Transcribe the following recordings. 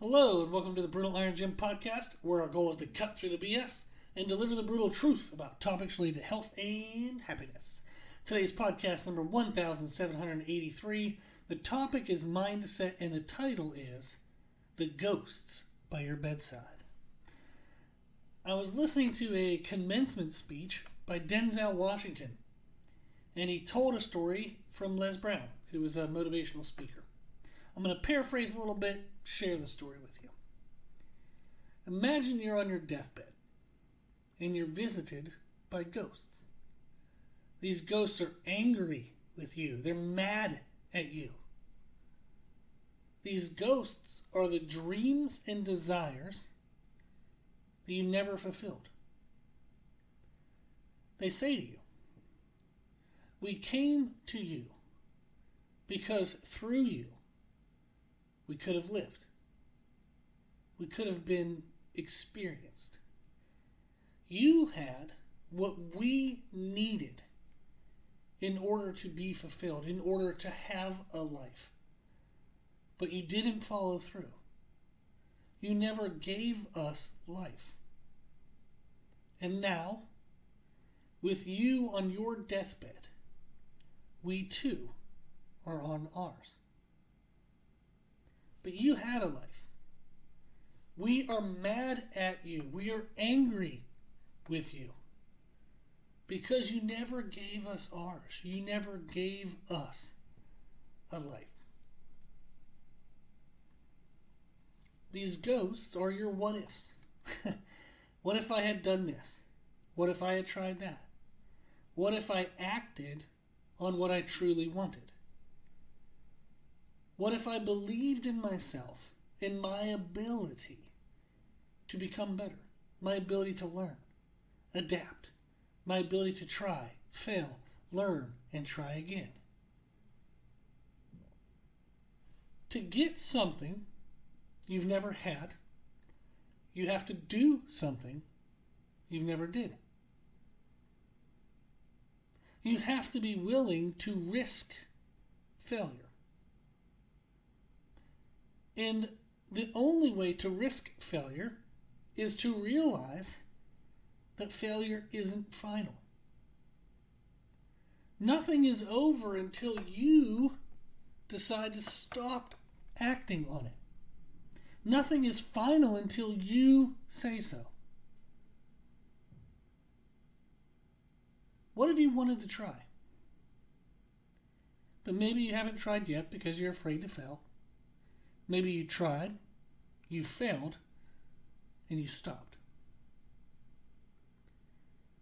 Hello, and welcome to the Brutal Iron Gym podcast, where our goal is to cut through the BS and deliver the brutal truth about topics related to health and happiness. Today's podcast number 1783. The topic is mindset, and the title is The Ghosts by Your Bedside. I was listening to a commencement speech by Denzel Washington, and he told a story from Les Brown, who was a motivational speaker. I'm going to paraphrase a little bit, share the story with you. Imagine you're on your deathbed and you're visited by ghosts. These ghosts are angry with you. They're mad at you. These ghosts are the dreams and desires that you never fulfilled. They say to you, "We came to you because through you we could have lived. We could have been experienced. You had what we needed in order to be fulfilled, in order to have a life. But you didn't follow through. You never gave us life. And now, with you on your deathbed, we too are on ours. But you had a life. We are mad at you. We are angry with you because you never gave us ours. You never gave us a life." These ghosts are your what ifs. What if I had done this? What if I had tried that? What if I acted on what I truly wanted? What if I believed in myself, in my ability to become better, my ability to learn, adapt, my ability to try, fail, learn, and try again? To get something you've never had, you have to do something you've never did. You have to be willing to risk failure. And the only way to risk failure is to realize that failure isn't final. Nothing is over until you decide to stop acting on it. Nothing is final until you say so. What have you wanted to try? But maybe you haven't tried yet because you're afraid to fail. Maybe you tried, you failed, and you stopped.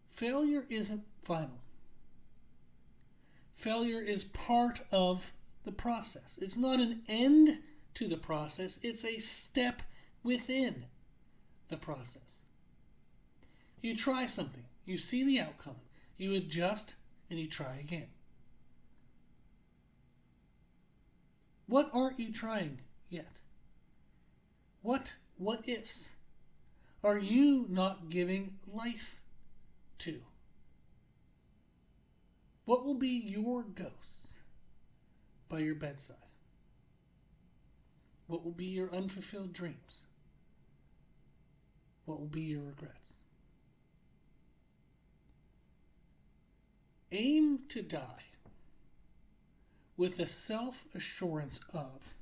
Failure isn't final. Failure is part of the process. It's not an end to the process. It's a step within the process. You try something. You see the outcome. You adjust, and you try again. What aren't you trying yet? What ifs are you not giving life to? What will be your ghosts by your bedside? What will be your unfulfilled dreams? What will be your regrets? Aim to die with the self-assurance of,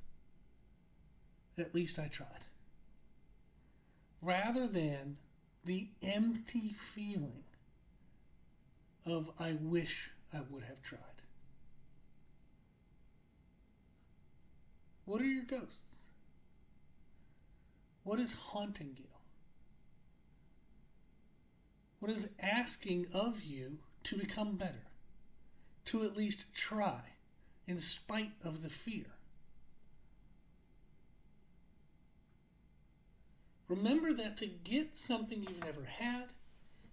"At least I tried," rather than the empty feeling of, "I wish I would have tried." What are your ghosts? What is haunting you? What is asking of you to become better, to at least try in spite of the fear? Remember that to get something you've never had,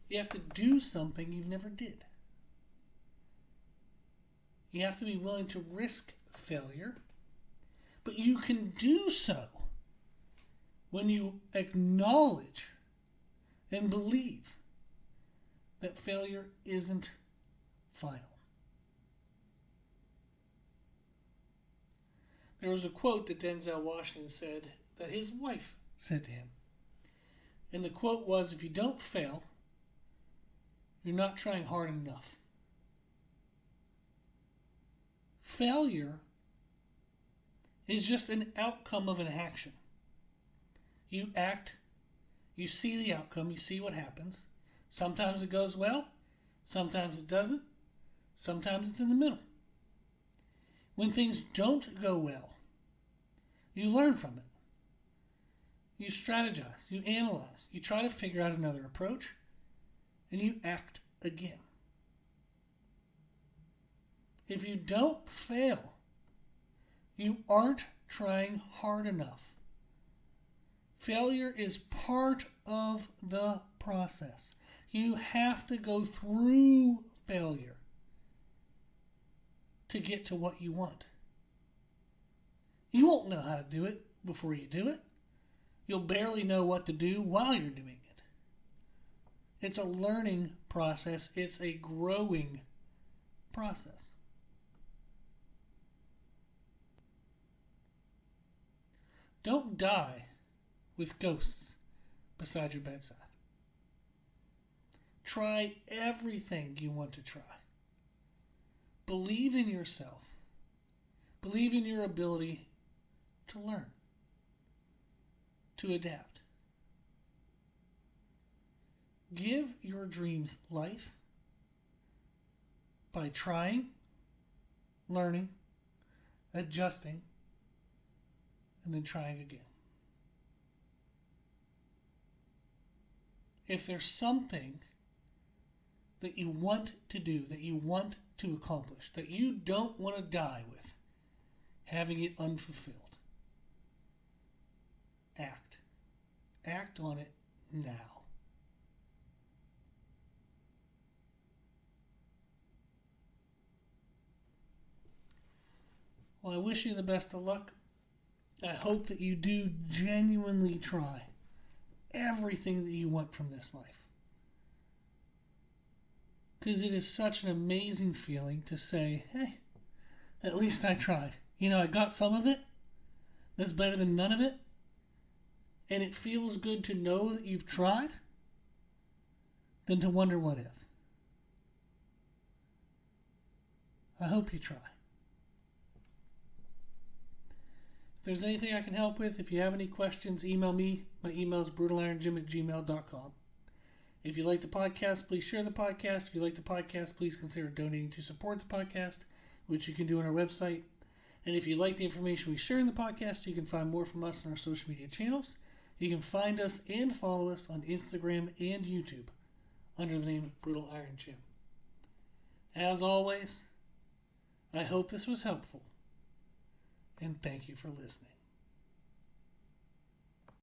you have to do something you've never did. You have to be willing to risk failure, but you can do so when you acknowledge and believe that failure isn't final. There was a quote that Denzel Washington said that his wife said to him. And the quote was, "If you don't fail, you're not trying hard enough." Failure is just an outcome of an action. You act, you see the outcome, you see what happens. Sometimes it goes well, sometimes it doesn't, sometimes it's in the middle. When things don't go well, you learn from it. You strategize, you analyze, you try to figure out another approach, and you act again. If you don't fail, you aren't trying hard enough. Failure is part of the process. You have to go through failure to get to what you want. You won't know how to do it before you do it. You'll barely know what to do while you're doing it. It's a learning process. It's a growing process. Don't die with ghosts beside your bedside. Try everything you want to try. Believe in yourself. Believe in your ability to learn, to adapt. Give your dreams life by trying, learning, adjusting, and then trying again. If there's something that you want to do, that you want to accomplish, that you don't want to die with, having it unfulfilled, act. Act on it now. Well, I wish you the best of luck. I hope that you do genuinely try everything that you want from this life. Because it is such an amazing feeling to say, hey, at least I tried. You know, I got some of it. That's better than none of it. And it feels good to know that you've tried than to wonder what if. I hope you try. If there's anything I can help with, if you have any questions, email me. My email is brutalironjim@gmail.com. If you like the podcast, please share the podcast. If you like the podcast, please consider donating to support the podcast, which you can do on our website. And if you like the information we share in the podcast, you can find more from us on our social media channels. You can find us and follow us on Instagram and YouTube under the name Brutal Iron Jim. As always, I hope this was helpful, and thank you for listening.